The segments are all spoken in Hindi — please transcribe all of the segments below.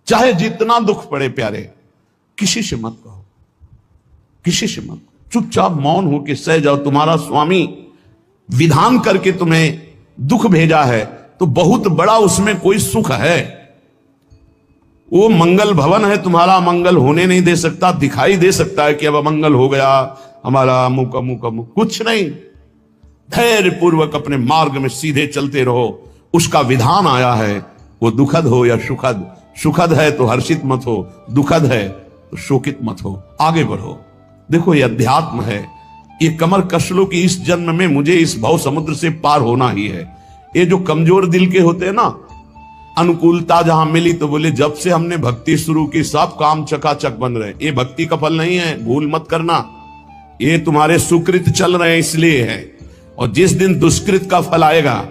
चाहे जितना दुख पड़े प्यारे, किसी से मत कहो, किसी से मत, चुपचाप मौन होकर सह जाओ। तुम्हारा स्वामी विधान करके तुम्हें दुख भेजा है तो बहुत बड़ा उसमें कोई सुख है। वो मंगल भवन है, तुम्हारा मंगल होने नहीं दे सकता। दिखाई दे सकता है कि अब अमंगल हो गया हमारा, अमुक अमुक अमुक, कुछ नहीं। धैर्य पूर्वक अपने मार्ग में सीधे चलते रहो। उसका विधान आया है, वो दुखद हो या सुखद, सुखद है तो हर्षित मत हो, दुखद है तो शोकित मत हो, आगे बढ़ो। देखो ये अध्यात्म है, ये कमर कस लो कि इस जन्म में मुझे इस भव समुद्र से पार होना ही है। ये जो कमजोर दिल के होते हैं ना, अनुकूलता जहां मिली तो बोले जब से हमने भक्ति शुरू की सब काम चकाचक बन रहे। ये भक्ति का फल नहीं है, भूल मत करना। ये तुम्हारे सुकृत चल रहे हैं इसलिए है। और जिस दिन दुष्कृत का फल आएगा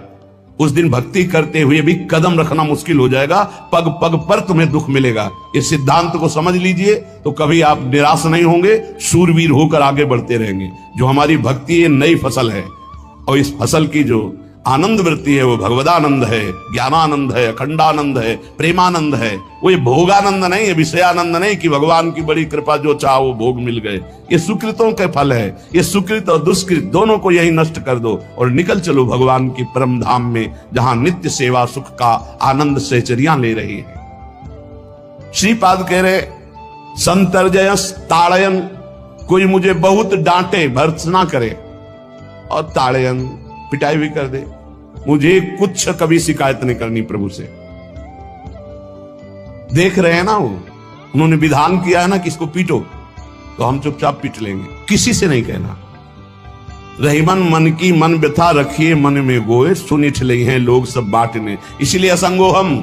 उस दिन भक्ति करते हुए भी कदम रखना मुश्किल हो जाएगा, पग पग पर तुम्हें दुख मिलेगा। इस सिद्धांत को समझ लीजिए तो कभी आप निराश नहीं होंगे, शूरवीर होकर आगे बढ़ते रहेंगे। जो हमारी भक्ति ये नई फसल है और इस फसल की जो आनंद वृत्ति है वो भगवदानंद है, ज्ञानानंद है, अखंडानंद है, प्रेमानंद है। वो ये भोगानंद नहीं है, विषयानंद नहीं कि भगवान की बड़ी कृपा जो चाहो वो भोग मिल गए। ये सुकृतों के फल है। ये सुकृत और दुष्कृत दोनों को यही नष्ट कर दो और निकल चलो भगवान की परम धाम में, जहां नित्य सेवा सुख का आनंद सहचरियां ले रही है। श्रीपाद कह रहे संतर्जयस ताड़यन, कोई मुझे बहुत डांटे भर्त्सना करे और ताड़यन पिटाई भी कर दे, मुझे कुछ कभी शिकायत नहीं करनी प्रभु से। देख रहे हैं ना, वो उन्होंने विधान किया है ना कि इसको पीटो, तो हम चुपचाप पीट लेंगे, किसी से नहीं कहना। रहीमन मन की मन व्यथा रखिए मन में गोए, सुनिठ ले हैं लोग सब बांटने। इसीलिए असंगो हम,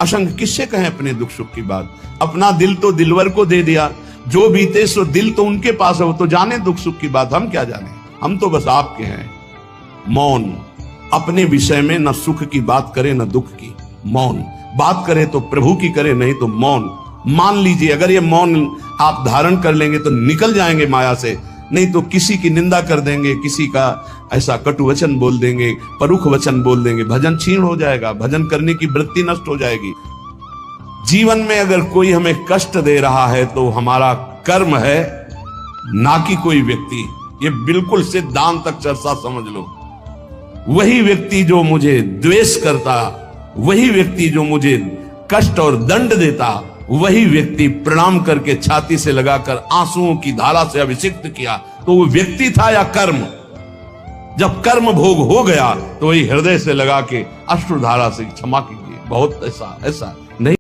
असंग किससे कहें अपने दुख सुख की बात। अपना दिल तो दिलवर को दे दिया, जो बीते सो दिल तो उनके पास है, वो तो जाने दुख सुख की बात, हम क्या जाने। हम तो बस आपके हैं। मौन, अपने विषय में न सुख की बात करे न दुख की। मौन बात करे तो प्रभु की करे, नहीं तो मौन। मान लीजिए अगर ये मौन आप धारण कर लेंगे तो निकल जाएंगे माया से, नहीं तो किसी की निंदा कर देंगे, किसी का ऐसा कटु वचन बोल देंगे, परुख वचन बोल देंगे, भजन क्षीण हो जाएगा, भजन करने की वृत्ति नष्ट हो जाएगी। जीवन में अगर कोई हमें कष्ट दे रहा है तो हमारा कर्म है, ना कि कोई व्यक्ति। ये बिल्कुल सिद्धांत तक चर्चा समझ लो। वही व्यक्ति जो मुझे द्वेष करता, वही व्यक्ति जो मुझे कष्ट और दंड देता, वही व्यक्ति प्रणाम करके छाती से लगाकर आंसुओं की धारा से अभिषिक्त किया, तो वो व्यक्ति था या कर्म। जब कर्म भोग हो गया तो वही हृदय से लगा के अश्रुधारा से क्षमा कीजिए। बहुत ऐसा नहीं।